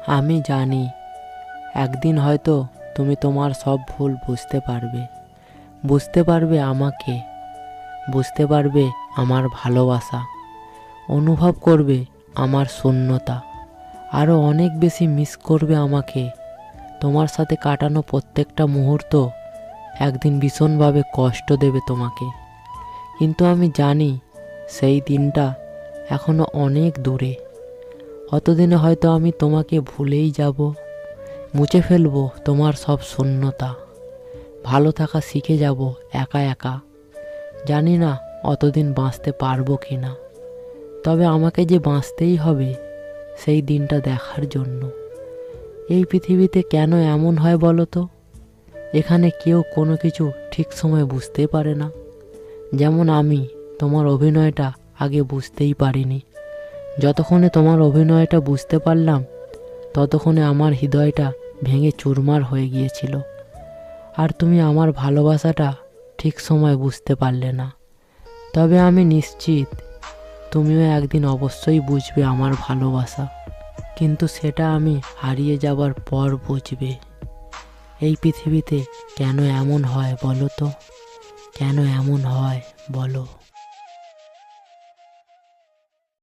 আমি জানি একদিন হয়তো তুমি তোমার সব ভুল বুঝতে পারবে, বুঝতে পারবে আমাকে, বুঝতে পারবে আমার ভালোবাসা, অনুভব করবে আমার শূন্যতা, আরও অনেক বেশি মিস করবে আমাকে। তোমার সাথে কাটানো প্রত্যেকটা মুহূর্ত একদিন ভীষণভাবে কষ্ট দেবে তোমাকে। কিন্তু আমি জানি সেই দিনটা এখনো অনেক দূরে। অতদিনে হয়তো আমি তোমাকে ভুলেই যাব, মুছে ফেলবো তোমার সব শূন্যতা, ভালো থাকা শিখে যাব একা একা। জানি না অতদিন বাঁচতে পারবো কি না, তবে আমাকে যে বাঁচতেই হবে সেই দিনটা দেখার জন্য। এই পৃথিবীতে কেন এমন হয় বলো তো? এখানে কেউ কোনো কিছু ঠিক সময় বুঝতে পারে না। যেমন আমি তোমার অভিনয়টা আগে বুঝতেই পারিনি। যতক্ষণে তোমার অভিনয়টা বুঝতে পারলাম, ততক্ষণে আমার হৃদয়টা ভেঙে চুরমার হয়ে গিয়েছিল। আর তুমি আমার ভালোবাসাটা ঠিক সময় বুঝতে পারলে না। তবে আমি নিশ্চিত তুমিও একদিন অবশ্যই বুঝবে আমার ভালোবাসা, কিন্তু সেটা আমি হারিয়ে যাবার পর বুঝবে। এই পৃথিবীতে কেন এমন হয় বলো তো? কেন এমন হয় বলো?